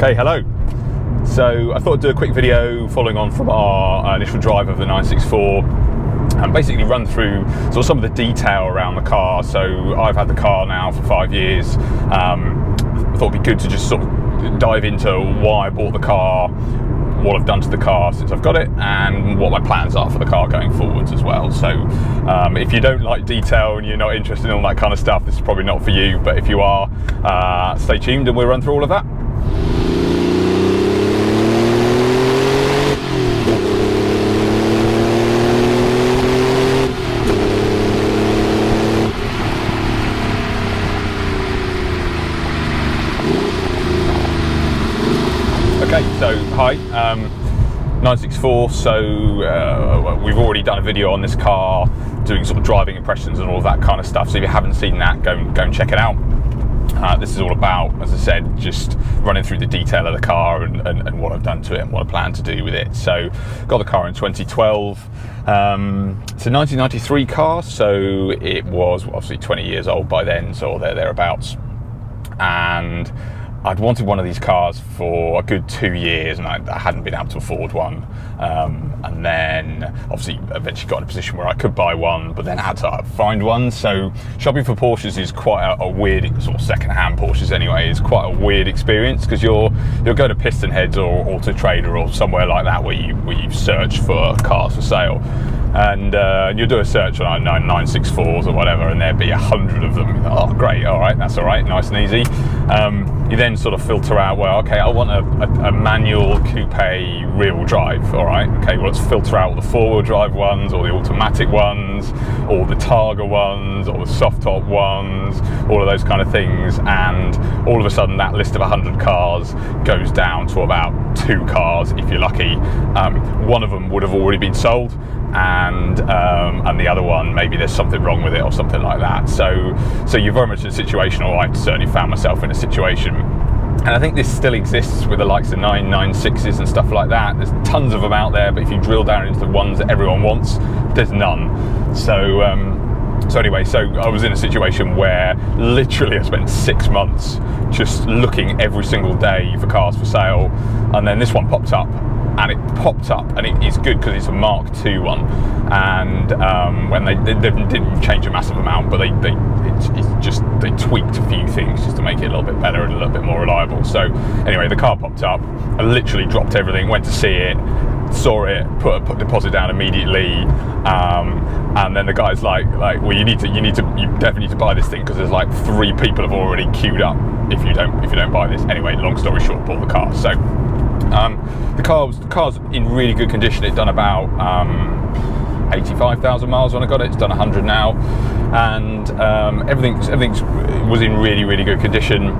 Okay, hello. So I thought I'd do a quick video following on from our initial drive of the 964 and basically run through sort of some of the detail around the car. So I've had the car now for 5 years. I thought it'd be good to just sort of dive into why I bought the car, what I've done to the car since I've got it, and what my plans are for the car going forwards as well. So if you don't like detail and you're not interested in all that kind of stuff, this is probably not for you, but if you are, stay tuned and we'll run through all of that. Okay, so hi, 964, so we've already done a video on this car doing sort of driving impressions and all of that kind of stuff, so if you haven't seen that, go and check it out. This is all about, as I said, just running through the detail of the car and what I've done to it and what I plan to do with it. So got the car in 2012, it's a 1993 car, so it was obviously 20 years old by then, so thereabouts, and I'd wanted one of these cars for a good 2 years and I hadn't been able to afford one, and then obviously eventually got in a position where I could buy one, but then had to find one. So shopping for Porsches is quite a weird, sort of second-hand Porsches anyway, is quite a weird experience, because you'll go to Piston Heads or Auto Trader or somewhere like that where you search for cars for sale, and you'll do a search on 964s or whatever, and there'd be 100 of them. Oh great, all right, that's all right, nice and easy. You then sort of filter out, well, okay, I want a manual coupe rear-wheel drive, all right, okay, well, let's filter out the four-wheel drive ones, or the automatic ones, or the Targa ones, or the soft-top ones, all of those kind of things, and all of a sudden that list of 100 cars goes down to about 2 cars, if you're lucky. One of them would have already been sold, and the other one, maybe there's something wrong with it or something like that. So you're very much in a situation, or I certainly found myself in a situation, and I think this still exists with the likes of 996s and stuff like that. There's tons of them out there, but if you drill down into the ones that everyone wants, there's none. So anyway, so I was in a situation where literally I spent 6 months just looking every single day for cars for sale, and then this one popped up. And it is good because it's a Mark II one, and when they didn't change a massive amount, but they tweaked a few things just to make it a little bit better and a little bit more reliable. So anyway, the car popped up. I literally dropped everything, went to see it, saw it, put a deposit down immediately, and then the guy's like, well, you definitely need to buy this thing because there's like 3 people have already queued up if you don't buy this. Anyway, long story short, bought the car. So. The car's in really good condition. It's done about 85,000 miles when I got it. It's done 100 now, and everything was in really good condition.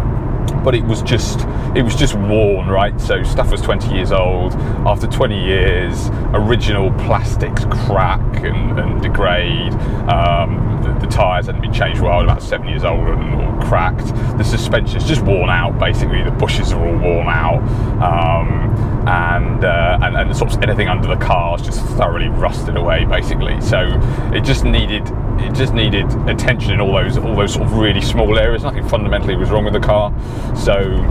But it was just worn, right? So stuff was 20 years old. After 20 years, original plastics crack and degrade. The tyres hadn't been changed well, about 7 years old and all cracked. The suspension's just worn out, basically. The bushes are all worn out, and sort of anything under the car is just thoroughly rusted away, basically. So it just needed attention in all those sort of really small areas. Nothing fundamentally was wrong with the car. So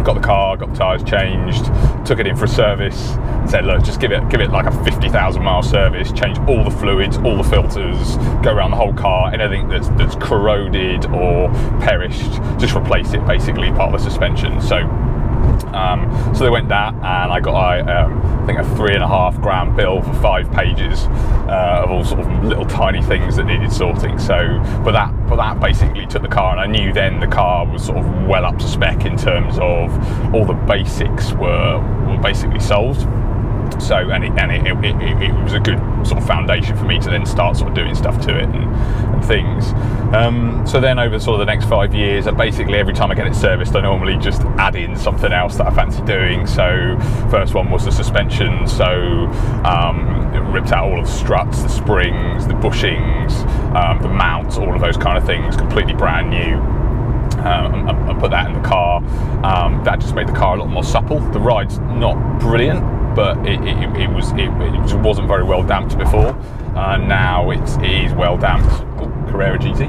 got the car, got the tyres changed, took it in for a service, and said, look, just give it like a 50,000 mile service, change all the fluids, all the filters, go around the whole car, anything that's corroded or perished, just replace it, basically, part of the suspension. So they went that, and I got I think a 3.5 grand bill for 5 pages of all sort of little tiny things that needed sorting. So but that basically took the car, and I knew then the car was sort of well up to spec in terms of all the basics were basically solved. So and it was a good sort of foundation for me to then start sort of doing stuff to it and things. So then over sort of the next 5 years, basically every time I get it serviced, I normally just add in something else that I fancy doing. So first one was the suspension, so ripped out all of the struts, the springs, the bushings, the mounts, all of those kind of things, completely brand new. And put that in the car. That just made the car a lot more supple. The ride's not brilliant, but it wasn't very well damped before. Now it is well damped. Oh, Carrera GT.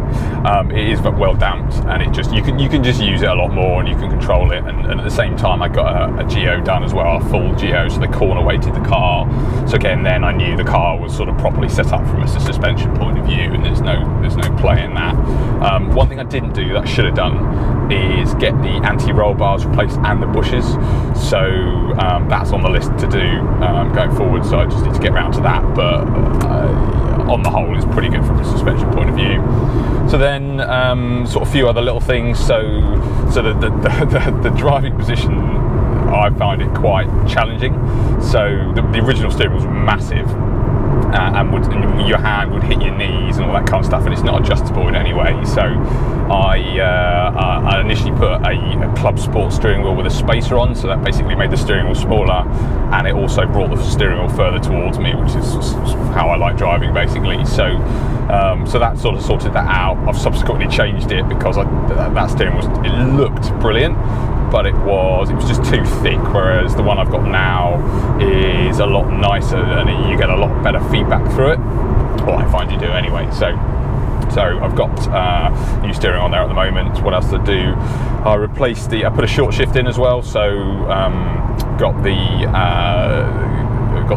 It is well damped, and you can just use it a lot more, and you can control it. And at the same time, I got a Geo done as well, a full Geo, so they corner weighted the car. So again, then I knew the car was sort of properly set up from a suspension point of view, and there's no play in that. One thing I didn't do that I should have done is get the anti-roll bars replaced and the bushes. So that's on the list to do going forward. So I just need to get around to that. But on the whole, it's pretty good from a suspension point of view. So then, sort of a few other little things. So the driving position, I find it quite challenging. So the original steering was massive, and your hand would hit your knees and all that kind of stuff, and it's not adjustable in any way. So I initially put a Club Sport steering wheel with a spacer on, so that basically made the steering wheel smaller, and it also brought the steering wheel further towards me, which is how I like driving basically. So that sort of sorted that out. I've subsequently changed it because that steering wheel, it looked brilliant, but it was just too thick, whereas the one I've got now is a lot nicer and you get a lot better feedback through it. Well, I find you do anyway. So I've got new steering on there at the moment. What else to do? I put a short shift in as well, so got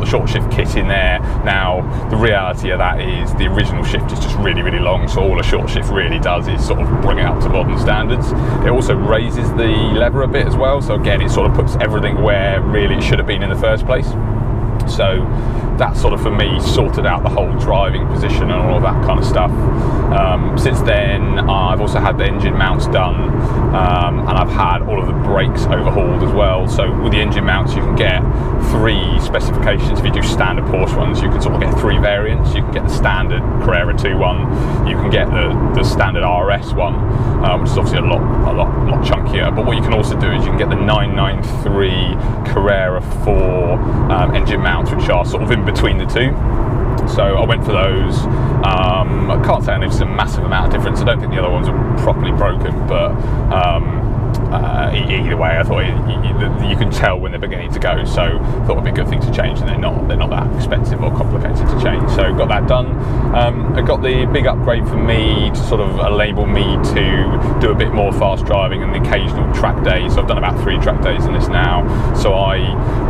the short shift kit in there. Now the reality of that is the original shift is just really, really long, so all a short shift really does is sort of bring it up to modern standards. It also raises the lever a bit as well, so again it sort of puts everything where really it should have been in the first place. So that sort of, for me, sorted out the whole driving position and all of that kind of stuff. Since then, I've also had the engine mounts done, and I've had all of the brakes overhauled as well. So with the engine mounts, you can get 3 specifications. If you do standard Porsche ones, you can sort of get 3 variants. You can get the standard Carrera 2 one, you can get the standard RS one, which is obviously a lot chunkier. But what you can also do is you can get the 993 Carrera 4 engine mounts, which are sort of in between the two. So I went for those. I can't say there's a massive amount of difference. I don't think the other ones are properly broken, but either way, I thought you can tell when they're beginning to go. So I thought it'd be a good thing to change, and they're not that expensive or complicated to change. So got that done. I got the big upgrade for me to sort of enable me to do a bit more fast driving and the occasional track days. So I've done about 3 track days in this now. So I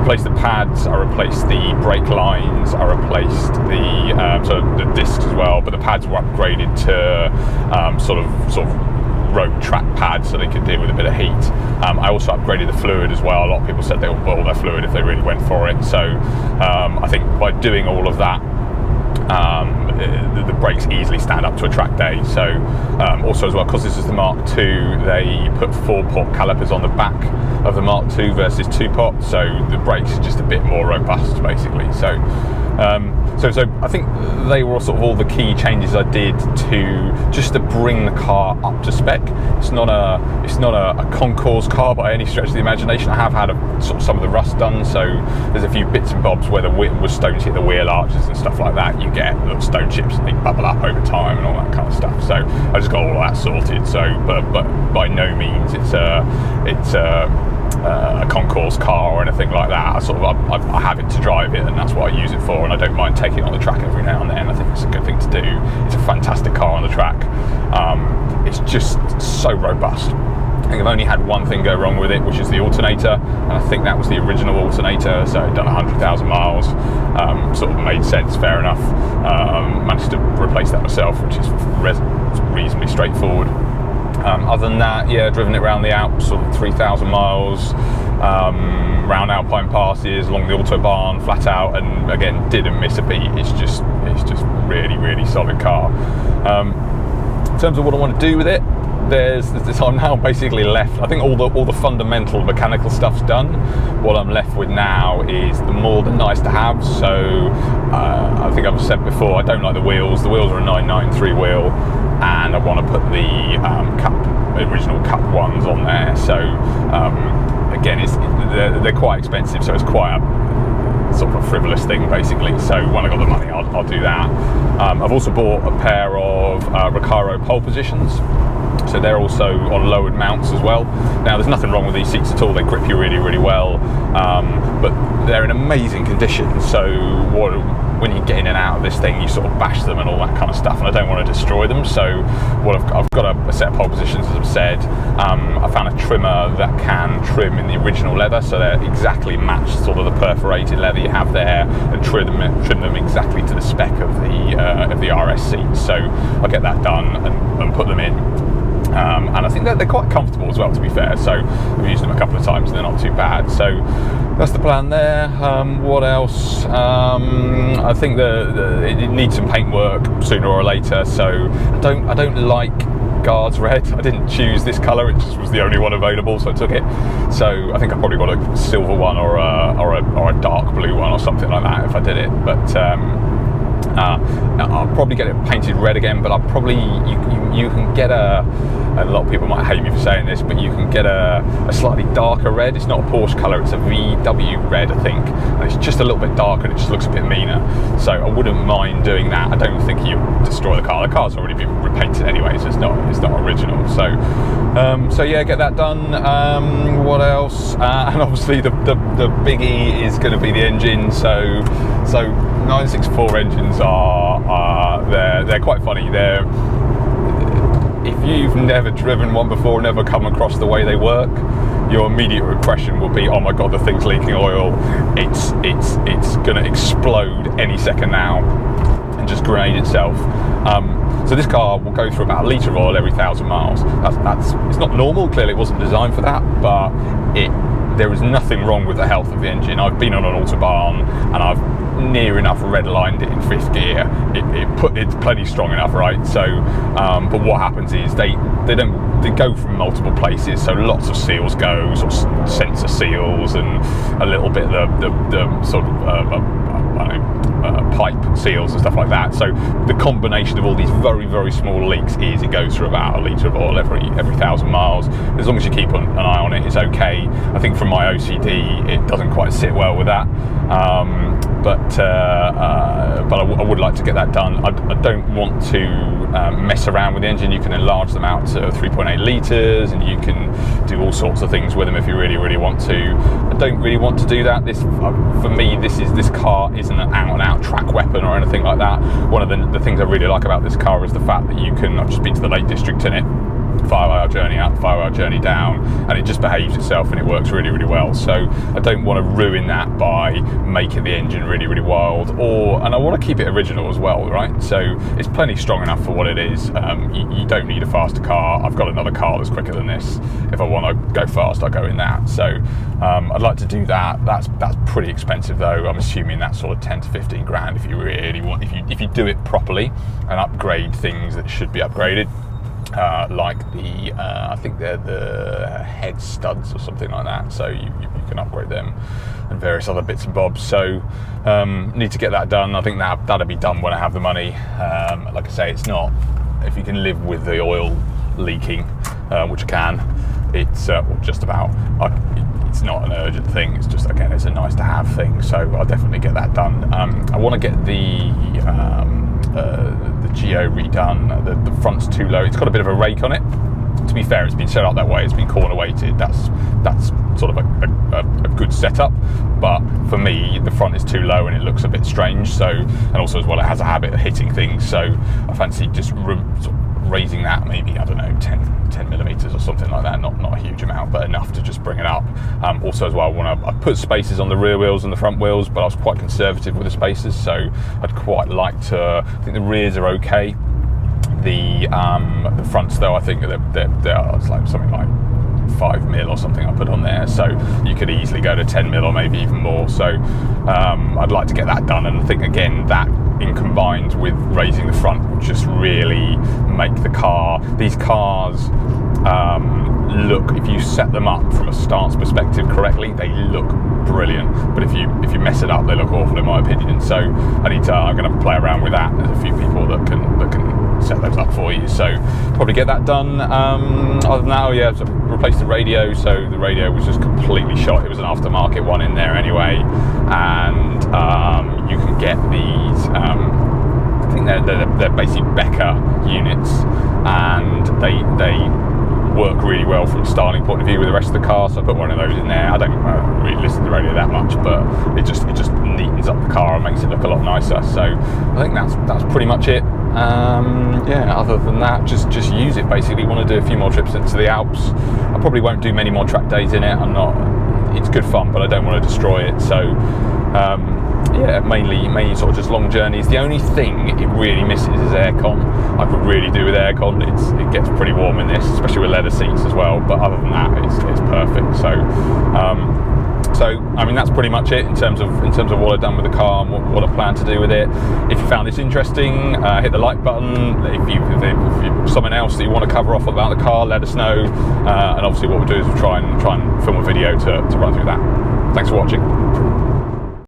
replaced the pads, I replaced the brake lines, I replaced the discs as well, but the pads were upgraded to sort of road track pads so they could deal with a bit of heat. I also upgraded the fluid as well. A lot of people said they would boil their fluid if they really went for it. So I think by doing all of that, the brakes easily stand up to a track day. So also as well, because this is the Mark II, they put 4-pot calipers on the back of the Mark II versus 2-pot, so the brakes are just a bit more robust basically. So I think they were sort of all the key changes I did to bring the car up to spec. It's not a concours car by any stretch of the imagination. I have had some of the rust done, so there's a few bits and bobs where the stones hit the wheel arches and stuff like that. You get little stone chips and they bubble up over time and all that kind of stuff. So I just got all of that sorted. So, but by no means it's a concours car or anything like that. I have it to drive it, and that's what I use it for, and I don't mind taking it on the track every now and then. I think it's a good thing to do. It's a fantastic car on the track. It's just so robust. I think I've only had one thing go wrong with it, which is the alternator, and I think that was the original alternator, so I'd done 100,000 miles, sort of made sense, fair enough. Managed to replace that myself, which is reasonably straightforward. Other than that, yeah, driven it around the Alps, sort of 3,000 miles, round Alpine passes, along the Autobahn, flat out, and again, didn't miss a beat. It's just really, really solid car. In terms of what I want to do with it, I'm now basically left. I think all the fundamental mechanical stuff's done. What I'm left with now is the nice to have. So I think I've said before, I don't like the wheels. The wheels are a 993 wheel, and I want to put the original Cup ones on there. So again, they're quite expensive, so it's quite a sort of a frivolous thing basically. So when I got the money, I'll do that. I've also bought a pair of Recaro pole positions. So they're also on lowered mounts as well. Now there's nothing wrong with these seats at all, they grip you really, really well, but they're in amazing condition. So when you get in and out of this thing, you sort of bash them and all that kind of stuff, and I don't want to destroy them. So what I've got a set of pole positions, as I've said. I found a trimmer that can trim in the original leather, so they're exactly matched sort of the perforated leather you have there, and trim them exactly to the spec of the RS seats. So I'll get that done and put them in. And I think that they're quite comfortable as well, to be fair. So I've used them a couple of times and they're not too bad. So that's the plan there. What else? I think it needs some paint work sooner or later. So I don't like Guards red. I didn't choose this colour, it just was the only one available, so I took it. So I think I probably got a silver one or a dark blue one or something like that if I did it. But I'll probably get it painted red again, but I'll probably you can get and a lot of people might hate me for saying this, but you can get a slightly darker red. It's not a Porsche colour, it's a VW red, I think, and it's just a little bit darker and it just looks a bit meaner. So I wouldn't mind doing that. I don't think you destroy the car. The car's already been repainted anyway, so it's not original. So yeah, get that done. What else? And obviously the biggie is going to be the engine. So 964 engines are they're quite funny. If you've never driven one before, never come across the way they work, your immediate impression will be, oh my god, the thing's leaking oil. It's going to explode any second now and just grenade itself. So this car will go through about a litre of oil every 1,000 miles. It's not normal. Clearly, it wasn't designed for that, but there is nothing wrong with the health of the engine. I've been on an autobahn and I've near enough redlined it in 5th gear. It's plenty strong enough, right? So, but what happens is they go from multiple places. So lots of seals go, sort of sensor seals, and a little bit the sort of pipe seals and stuff like that. So the combination of all these very, very small leaks is it goes through about a litre of oil every 1,000 miles. As long as you keep an eye on it, it's okay. I think from my OCD, it doesn't quite sit well with that. But I would like to get that done. I don't want to mess around with the engine. You can enlarge them out to 3.8 litres, and you can do all sorts of things with them if you really, really want to. I don't really want to do that. For me, this car isn't an out-and-out track weapon or anything like that. One of the things I really like about this car is the fact that you can. I've just been to the Lake District in it. 5-hour journey up, 5-hour journey down, and it just behaves itself and it works really, really well. So I don't want to ruin that by making the engine really, really wild, and I want to keep it original as well, right? So it's plenty strong enough for what it is. You don't need a faster car. I've got another car that's quicker than this. If I want to go fast, I go in that. So I'd like to do that. That's pretty expensive though. I'm assuming that's sort of 10 to 15 grand if you really want, if you do it properly and upgrade things that should be upgraded. Like I think they're the head studs or something like that, so you can upgrade them and various other bits and bobs. So need to get that done. I think that'll be done when I have the money. Like I say, it's not, if you can live with the oil leaking, which I can, it's just about, it's not an urgent thing. It's just, again, it's a nice to have thing, so I'll definitely get that done. I want to get the Geo redone. The front's too low. It's got a bit of a rake on it. To be fair, it's been set up that way. It's been corner weighted. That's sort of a good setup. But for me, the front is too low and it looks a bit strange. So, and also as well, it has a habit of hitting things. So I fancy just sort of raising that, maybe, I don't know, 10 millimeters or something like that. Not a huge amount, but enough to just bring it up. Also as well, I put spacers on the rear wheels and the front wheels, but I was quite conservative with the spacers, so I'd quite like to. I think the rears are okay. The fronts though, I think it's like something like 5 mil or something I put on there, so you could easily go to 10 mil or maybe even more. So I'd like to get that done, and I think again that in combined with raising the front will just really make these cars look, if you set them up from a stance perspective correctly, they look brilliant. But if you mess it up, they look awful in my opinion. So I'm going to play around with that. There's a few people that can set those up for you, so probably get that done. Other than that, so replaced the radio. So the radio was just completely shot. It was an aftermarket one in there anyway, and you can get these. I think they're basically Becker units, and they work really well from a styling point of view with the rest of the car, so I put one of those in there. I don't really listen to the radio that much, but it just neatens up the car and makes it look a lot nicer. So I think that's pretty much it. Yeah, other than that, just use it basically. Want to do a few more trips into the Alps. I probably won't do many more track days in it. It's good fun, but I don't want to destroy it. So yeah, mainly sort of just long journeys. The only thing it really misses is aircon. I could really do with aircon. It gets pretty warm in this, especially with leather seats as well. But other than that, it's perfect. So I mean, that's pretty much it in terms of what I've done with the car and what I plan to do with it. If you found this interesting, hit the like button. If you're someone else that you want to cover off about the car, let us know. And obviously, what we'll do is we'll try and film a video to run through that. Thanks for watching.